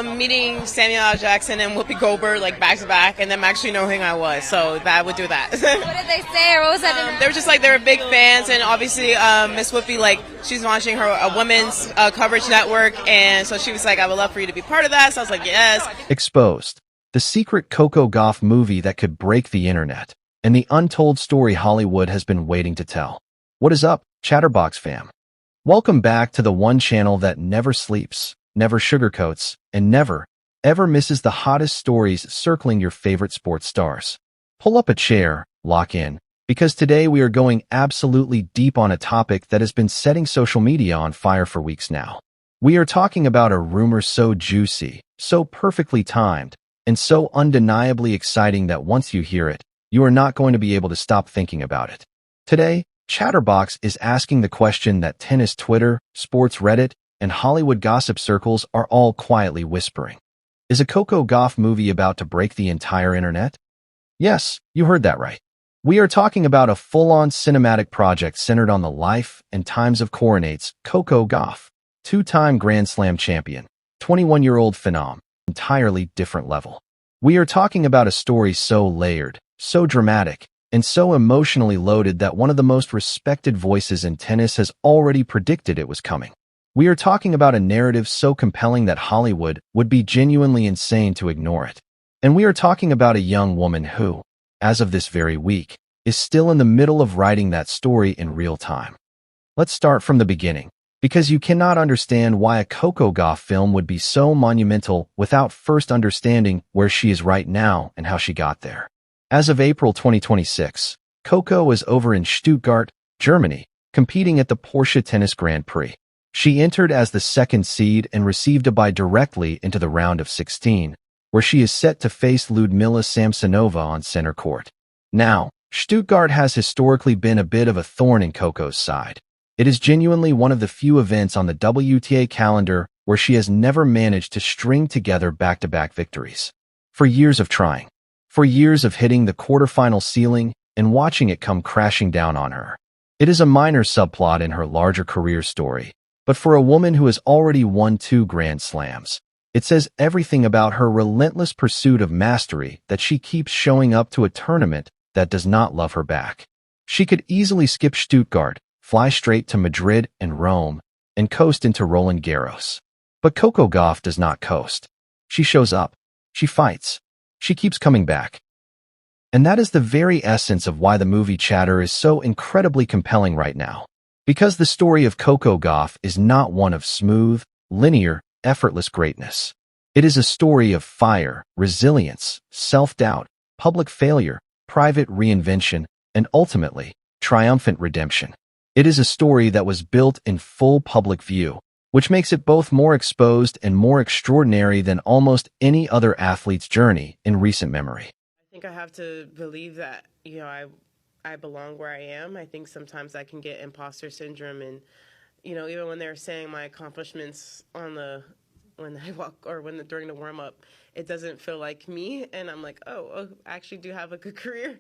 meeting Samuel L. Jackson and Whoopi Goldberg like back to back, and them actually knowing who I was. So that would do that. What did they say, or what was that? They were just like they were big fans, and obviously Miss Whoopi, like she's launching her a women's coverage network, and so she was like, "I would love for you to be part of that." So I was like, "Yes." Exposed, the secret Coco Gauff movie that could break the internet, and the untold story Hollywood has been waiting to tell. What is up, Chatterbox fam? Welcome back to the one channel that never sleeps, never sugarcoats, and never, ever misses the hottest stories circling your favorite sports stars. Pull up a chair, lock in, because today we are going absolutely deep on a topic that has been setting social media on fire for weeks now. We are talking about a rumor so juicy, so perfectly timed, and so undeniably exciting that once you hear it, you are not going to be able to stop thinking about it. Today, Chatterbox is asking the question that tennis Twitter, sports Reddit, and Hollywood gossip circles are all quietly whispering. Is a Coco Gauff movie about to break the entire internet? Yes, you heard that right. We are talking about a full-on cinematic project centered on the life and times of Coronate's Coco Gauff, two-time Grand Slam champion, 21-year-old phenom, entirely different level. We are talking about a story so layered, so dramatic, and so emotionally loaded that one of the most respected voices in tennis has already predicted it was coming. We are talking about a narrative so compelling that Hollywood would be genuinely insane to ignore it. And we are talking about a young woman who, as of this very week, is still in the middle of writing that story in real time. Let's start from the beginning, because you cannot understand why a Coco Gauff film would be so monumental without first understanding where she is right now and how she got there. As of April 2026, Coco is over in Stuttgart, Germany, competing at the Porsche Tennis Grand Prix. She entered as the second seed and received a bye directly into the round of 16, where she is set to face Ludmila Samsonova on center court. Now, Stuttgart has historically been a bit of a thorn in Coco's side. It is genuinely one of the few events on the WTA calendar where she has never managed to string together back-to-back victories. For years of trying, for years of hitting the quarterfinal ceiling and watching it come crashing down on her. It is a minor subplot in her larger career story, but for a woman who has already won 2 Grand Slams, it says everything about her relentless pursuit of mastery that she keeps showing up to a tournament that does not love her back. She could easily skip Stuttgart, fly straight to Madrid and Rome, and coast into Roland Garros. But Coco Gauff does not coast. She shows up. She fights. She keeps coming back. And that is the very essence of why the movie Chatter is so incredibly compelling right now. Because the story of Coco Gauff is not one of smooth, linear, effortless greatness. It is a story of fire, resilience, self-doubt, public failure, private reinvention, and ultimately, triumphant redemption. It is a story that was built in full public view, which makes it both more exposed and more extraordinary than almost any other athlete's journey in recent memory. I think I have to believe that, I belong where I am. I think sometimes I can get imposter syndrome, and, even when they're saying my accomplishments when I walk or during the warm up, it doesn't feel like me. And I'm like, oh, I actually do have a good career.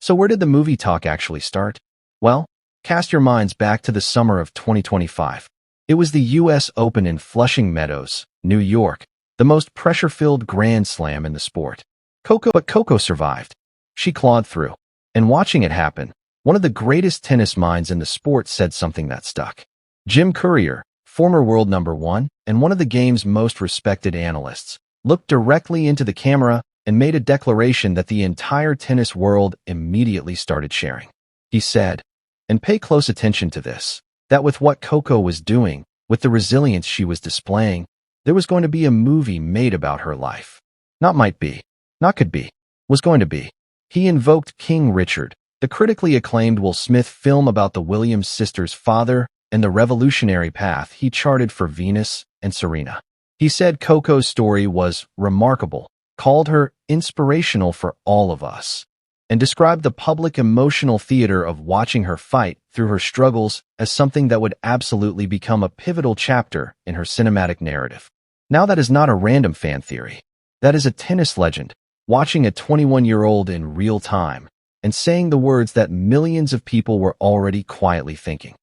So where did the movie talk actually start? Well, cast your minds back to the summer of 2025. It was the U.S. Open in Flushing Meadows, New York, the most pressure-filled Grand Slam in the sport. But Coco survived. She clawed through. And watching it happen, one of the greatest tennis minds in the sport said something that stuck. Jim Courier, former world number 1 and one of the game's most respected analysts, looked directly into the camera and made a declaration that the entire tennis world immediately started sharing. He said, and pay close attention to this, that with what Coco was doing, with the resilience she was displaying, there was going to be a movie made about her life. Not might be, not could be, was going to be. He invoked King Richard, the critically acclaimed Will Smith film about the Williams sisters' father and the revolutionary path he charted for Venus and Serena. He said Coco's story was remarkable, called her inspirational for all of us, and described the public emotional theater of watching her fight through her struggles as something that would absolutely become a pivotal chapter in her cinematic narrative. Now that is not a random fan theory. That is a tennis legend, watching a 21-year-old in real time and saying the words that millions of people were already quietly thinking.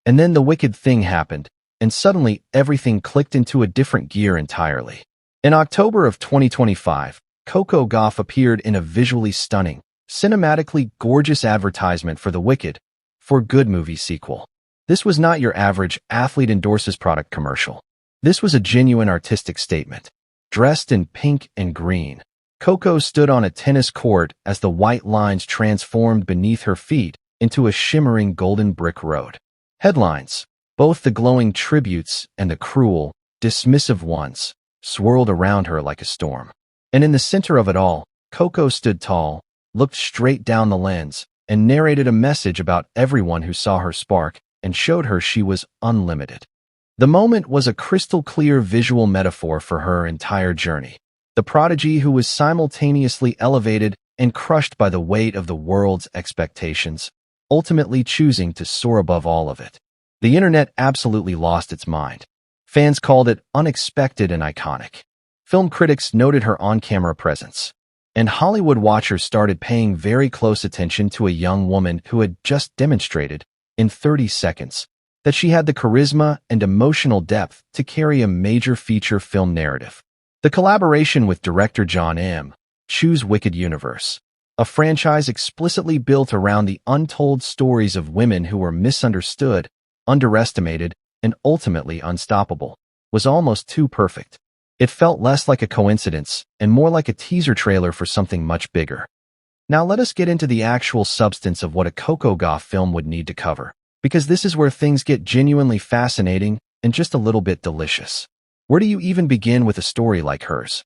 And then the wicked thing happened, and suddenly everything clicked into a different gear entirely. In October of 2025, Coco Gauff appeared in a visually stunning, cinematically gorgeous advertisement for the Wicked, for Good movie sequel. This was not your average athlete endorses product commercial. This was a genuine artistic statement. Dressed in pink and green, Coco stood on a tennis court as the white lines transformed beneath her feet into a shimmering golden brick road. Headlines, both the glowing tributes and the cruel, dismissive ones, swirled around her like a storm. And in the center of it all, Coco stood tall, looked straight down the lens, and narrated a message about everyone who saw her spark and showed her she was unlimited. The moment was a crystal-clear visual metaphor for her entire journey. The prodigy who was simultaneously elevated and crushed by the weight of the world's expectations, ultimately choosing to soar above all of it. The internet absolutely lost its mind. Fans called it unexpected and iconic. Film critics noted her on-camera presence. And Hollywood watchers started paying very close attention to a young woman who had just demonstrated, in 30 seconds, that she had the charisma and emotional depth to carry a major feature film narrative. The collaboration with director John M. Chu's Wicked Universe, a franchise explicitly built around the untold stories of women who were misunderstood, underestimated, and ultimately unstoppable, was almost too perfect. It felt less like a coincidence and more like a teaser trailer for something much bigger. Now let us get into the actual substance of what a Coco Gauff film would need to cover, because this is where things get genuinely fascinating and just a little bit delicious. Where do you even begin with a story like hers?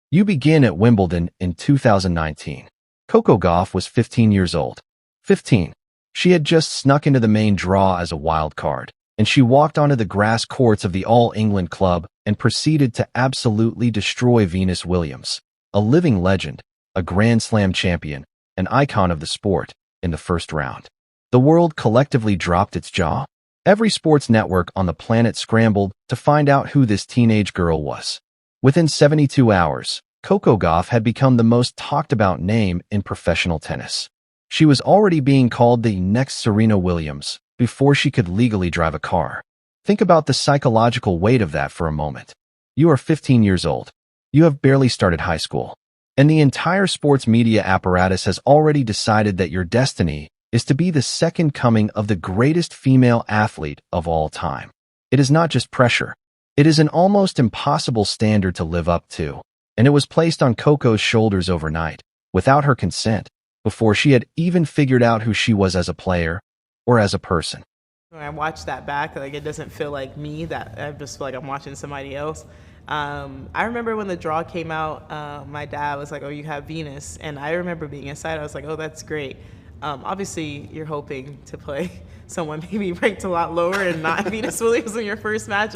You begin at Wimbledon in 2019. Coco Gauff was 15 years old. 15. She had just snuck into the main draw as a wild card, and she walked onto the grass courts of the All England club and proceeded to absolutely destroy Venus Williams, a living legend, a Grand Slam champion, an icon of the sport, in the first round. The world collectively dropped its jaw. Every sports network on the planet scrambled to find out who this teenage girl was. Within 72 hours, Coco Gauff had become the most talked about name in professional tennis. She was already being called the next Serena Williams before she could legally drive a car. Think about the psychological weight of that for a moment. You are 15 years old. You have barely started high school. And the entire sports media apparatus has already decided that your destiny is to be the second coming of the greatest female athlete of all time. It is not just pressure. It is an almost impossible standard to live up to. And it was placed on Coco's shoulders overnight, without her consent, before she had even figured out who she was as a player or as a person. When I watch that back, like it doesn't feel like me, that I just feel like I'm watching somebody else. I remember when the draw came out, my dad was like, oh, you have Venus. And I remember being inside, I was like, oh, that's great. Obviously, you're hoping to play someone maybe ranked a lot lower and not Venus Williams in your first match.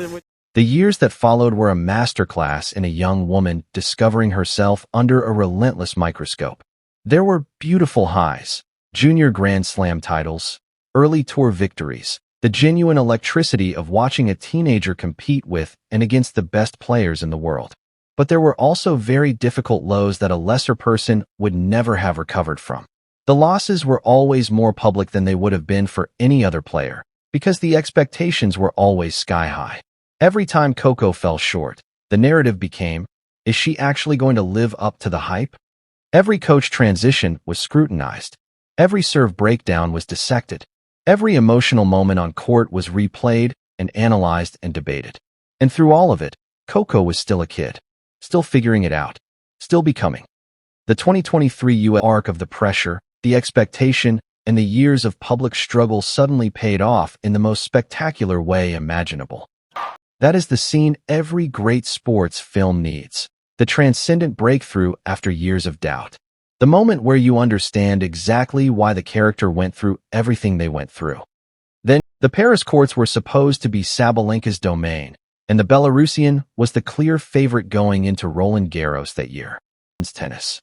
The years that followed were a masterclass in a young woman discovering herself under a relentless microscope. There were beautiful highs, junior Grand Slam titles, early tour victories, the genuine electricity of watching a teenager compete with and against the best players in the world. But there were also very difficult lows that a lesser person would never have recovered from. The losses were always more public than they would have been for any other player, because the expectations were always sky high. Every time Coco fell short, the narrative became, is she actually going to live up to the hype? Every coach transition was scrutinized. Every serve breakdown was dissected. Every emotional moment on court was replayed and analyzed and debated. And through all of it, Coco was still a kid, still figuring it out, still becoming. The 2023 U.S. arc of the pressure, the expectation, and the years of public struggle suddenly paid off in the most spectacular way imaginable. That is the scene every great sports film needs. The transcendent breakthrough after years of doubt. The moment where you understand exactly why the character went through everything they went through. Then, the Paris courts were supposed to be Sabalenka's domain, and the Belarusian was the clear favorite going into Roland Garros that year. Tennis.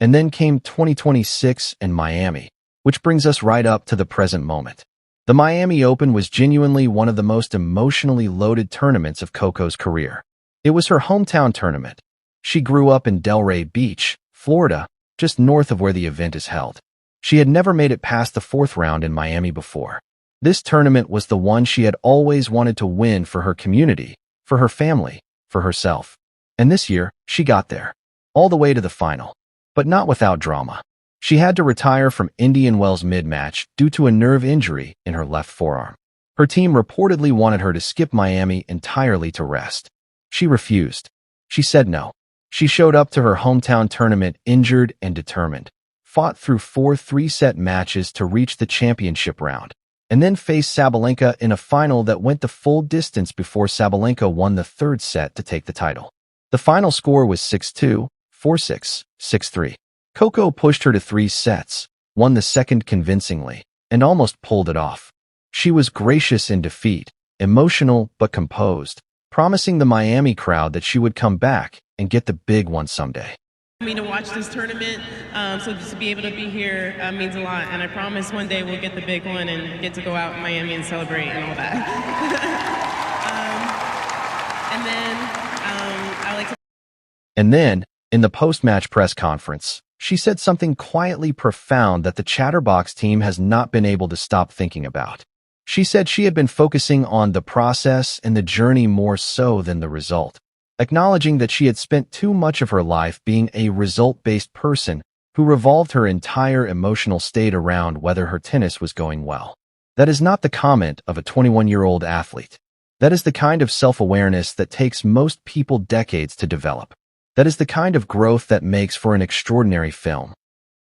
And then came 2026 and Miami, which brings us right up to the present moment. The Miami Open was genuinely one of the most emotionally loaded tournaments of Coco's career. It was her hometown tournament. She grew up in Delray Beach, Florida, just north of where the event is held. She had never made it past the fourth round in Miami before. This tournament was the one she had always wanted to win for her community, for her family, for herself. And this year, she got there. All the way to the final. But not without drama. She had to retire from Indian Wells mid-match due to a nerve injury in her left forearm. Her team reportedly wanted her to skip Miami entirely to rest. She refused. She said no. She showed up to her hometown tournament injured and determined, fought through 4 3-set matches to reach the championship round, and then faced Sabalenka in a final that went the full distance before Sabalenka won the 3rd set to take the title. The final score was 6-2, 4-6, 6-3. Coco pushed her to 3 sets, won the 2nd convincingly, and almost pulled it off. She was gracious in defeat, emotional but composed, promising the Miami crowd that she would come back and get the big one someday. Me to watch this tournament, so just to be able to be here means a lot, and I promise one day we'll get the big one and get to go out in Miami and celebrate and all that. And then, in the post-match press conference, she said something quietly profound that the Chatterbox team has not been able to stop thinking about. She said she had been focusing on the process and the journey more so than the result, acknowledging that she had spent too much of her life being a result-based person who revolved her entire emotional state around whether her tennis was going well. That is not the comment of a 21-year-old athlete. That is the kind of self-awareness that takes most people decades to develop. That is the kind of growth that makes for an extraordinary film.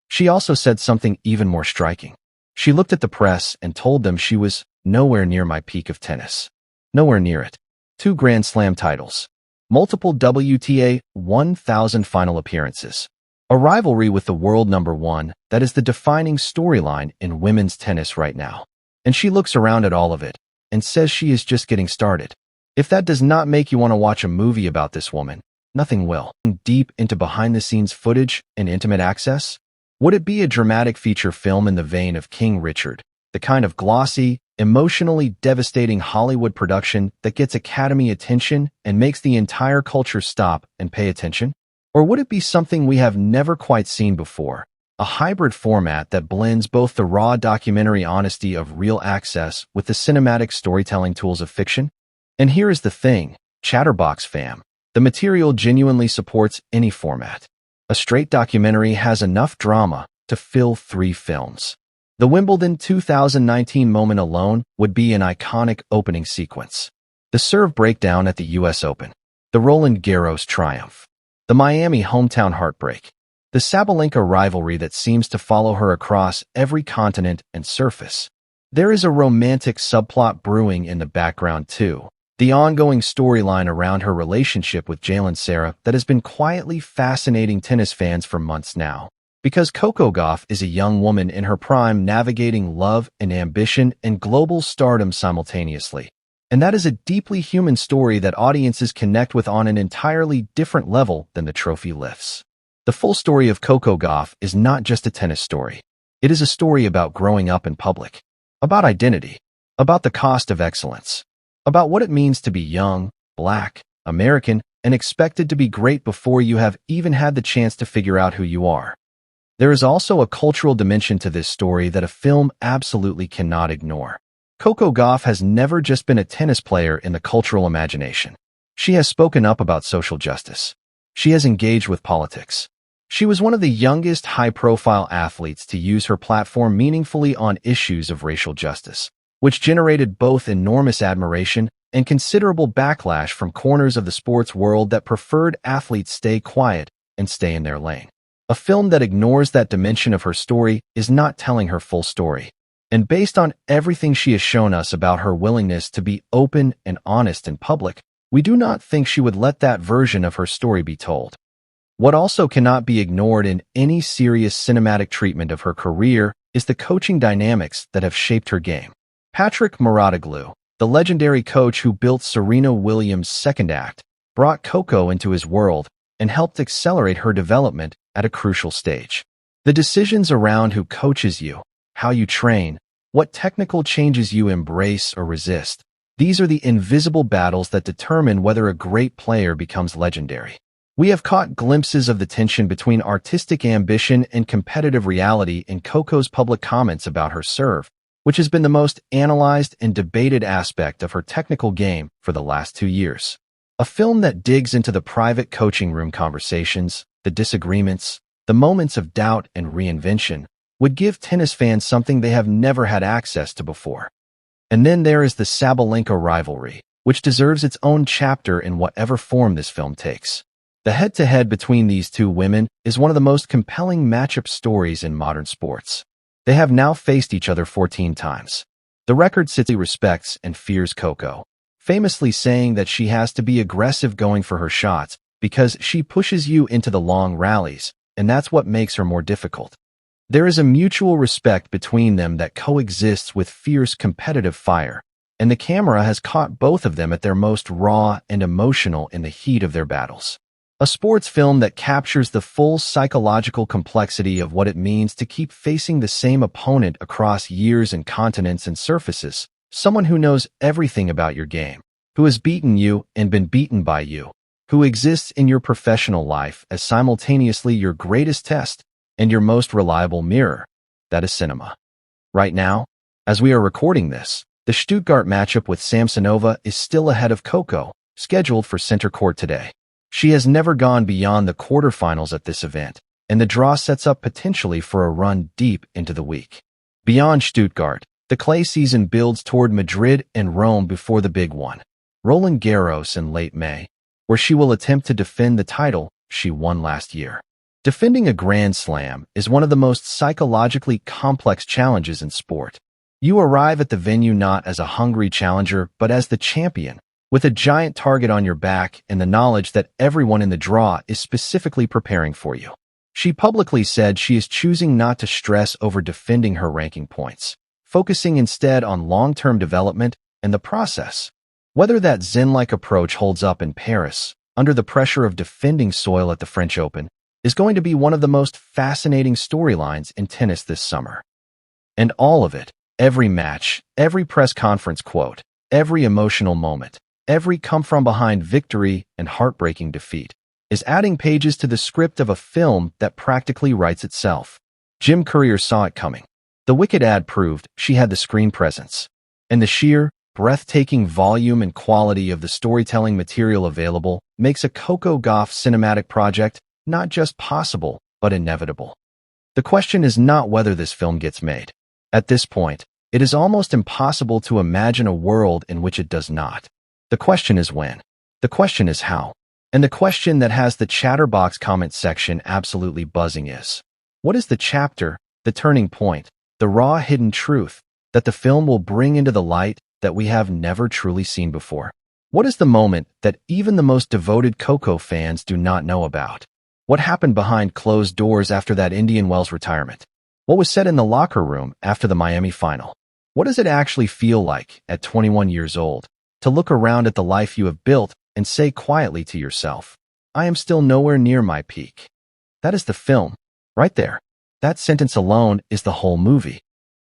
She also said something even more striking. She looked at the press and told them she was nowhere near my peak of tennis. Nowhere near it. 2 Grand Slam titles. Multiple WTA 1000 final appearances. A rivalry with the world #1 that is the defining storyline in women's tennis right now. And she looks around at all of it and says she is just getting started. If that does not make you want to watch a movie about this woman, nothing will. Deep into behind-the-scenes footage and intimate access? Would it be a dramatic feature film in the vein of King Richard, the kind of glossy, emotionally devastating Hollywood production that gets Academy attention and makes the entire culture stop and pay attention? Or would it be something we have never quite seen before, a hybrid format that blends both the raw documentary honesty of real access with the cinematic storytelling tools of fiction? And here is the thing, Chatterbox fam. The material genuinely supports any format. A straight documentary has enough drama to fill 3 films. The Wimbledon 2019 moment alone would be an iconic opening sequence. The serve breakdown at the US Open. The Roland Garros triumph. The Miami hometown heartbreak. The Sabalenka rivalry that seems to follow her across every continent and surface. There is a romantic subplot brewing in the background too. The ongoing storyline around her relationship with Jalen Sarah that has been quietly fascinating tennis fans for months now. Because Coco Gauff is a young woman in her prime navigating love and ambition and global stardom simultaneously. And that is a deeply human story that audiences connect with on an entirely different level than the trophy lifts. The full story of Coco Gauff is not just a tennis story. It is a story about growing up in public, about identity, about the cost of excellence, about what it means to be young, Black, American, and expected to be great before you have even had the chance to figure out who you are. There is also a cultural dimension to this story that a film absolutely cannot ignore. Coco Gauff has never just been a tennis player in the cultural imagination. She has spoken up about social justice. She has engaged with politics. She was one of the youngest high-profile athletes to use her platform meaningfully on issues of racial justice, which generated both enormous admiration and considerable backlash from corners of the sports world that preferred athletes stay quiet and stay in their lane. A film that ignores that dimension of her story is not telling her full story. And based on everything she has shown us about her willingness to be open and honest in public, we do not think she would let that version of her story be told. What also cannot be ignored in any serious cinematic treatment of her career is the coaching dynamics that have shaped her game. Patrick Mouratoglou, the legendary coach who built Serena Williams' second act, brought Coco into his world and helped accelerate her development at a crucial stage. The decisions around who coaches you, how you train, what technical changes you embrace or resist, these are the invisible battles that determine whether a great player becomes legendary. We have caught glimpses of the tension between artistic ambition and competitive reality in Coco's public comments about her serve, which has been the most analyzed and debated aspect of her technical game for the last 2 years. A film that digs into the private coaching room conversations, the disagreements, the moments of doubt and reinvention, would give tennis fans something they have never had access to before. And then there is the Sabalenka rivalry, which deserves its own chapter in whatever form this film takes. The head-to-head between these two women is one of the most compelling matchup stories in modern sports. They have now faced each other 14 times. The record sits respects and fears Coco, famously saying that she has to be aggressive going for her shots because she pushes you into the long rallies, and that's what makes her more difficult. There is a mutual respect between them that coexists with fierce competitive fire, and the camera has caught both of them at their most raw and emotional in the heat of their battles. A sports film that captures the full psychological complexity of what it means to keep facing the same opponent across years and continents and surfaces, someone who knows everything about your game, who has beaten you and been beaten by you, who exists in your professional life as simultaneously your greatest test and your most reliable mirror. That is cinema. Right now, as we are recording this, the Stuttgart matchup with Samsonova is still ahead of Coco, scheduled for center court today. She has never gone beyond the quarterfinals at this event, and the draw sets up potentially for a run deep into the week. Beyond Stuttgart, the clay season builds toward Madrid and Rome before the big one, Roland Garros in late May, where she will attempt to defend the title she won last year. Defending a Grand Slam is one of the most psychologically complex challenges in sport. You arrive at the venue not as a hungry challenger, but as the champion, with a giant target on your back and the knowledge that everyone in the draw is specifically preparing for you. She publicly said she is choosing not to stress over defending her ranking points, focusing instead on long-term development and the process. Whether that Zen-like approach holds up in Paris, under the pressure of defending soil at the French Open, is going to be one of the most fascinating storylines in tennis this summer. And all of it, every match, every press conference quote, every emotional moment, every come-from-behind victory and heartbreaking defeat, is adding pages to the script of a film that practically writes itself. Jim Courier saw it coming. The Wicked ad proved she had the screen presence. And the sheer, breathtaking volume and quality of the storytelling material available makes a Coco Gauff cinematic project not just possible, but inevitable. The question is not whether this film gets made. At this point, it is almost impossible to imagine a world in which it does not. The question is when. The question is how. And the question that has the Chatterbox comment section absolutely buzzing is, what is the chapter, the turning point, the raw hidden truth that the film will bring into the light that we have never truly seen before? What is the moment that even the most devoted Coco fans do not know about? What happened behind closed doors after that Indian Wells retirement? What was said in the locker room after the Miami final? What does it actually feel like, at 21 years old, to look around at the life you have built and say quietly to yourself, I am still nowhere near my peak? That is the film, right there. That sentence alone is the whole movie.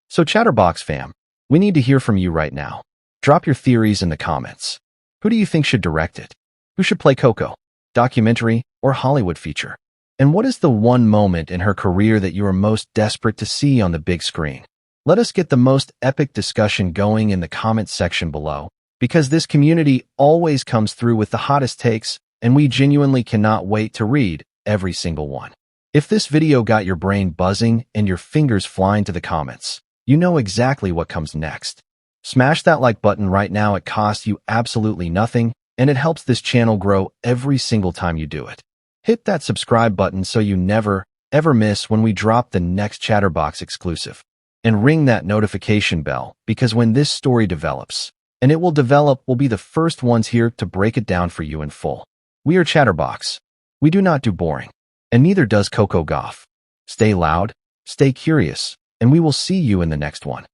So Chatterbox fam, we need to hear from you right now. Drop your theories in the comments. Who do you think should direct it? Who should play Coco? Documentary or Hollywood feature? And what is the one moment in her career that you are most desperate to see on the big screen? Let us get the most epic discussion going in the comments section below, because this community always comes through with the hottest takes, and we genuinely cannot wait to read every single one. If this video got your brain buzzing and your fingers flying to the comments, you know exactly what comes next. Smash that like button right now. It costs you absolutely nothing, and it helps this channel grow every single time you do it. Hit that subscribe button so you never, ever miss when we drop the next Chatterbox exclusive. And ring that notification bell, because when this story develops, and it will develop, we'll be the first ones here to break it down for you in full. We are Chatterbox. We do not do boring. And neither does Coco Gauff. Stay loud, stay curious, and we will see you in the next one.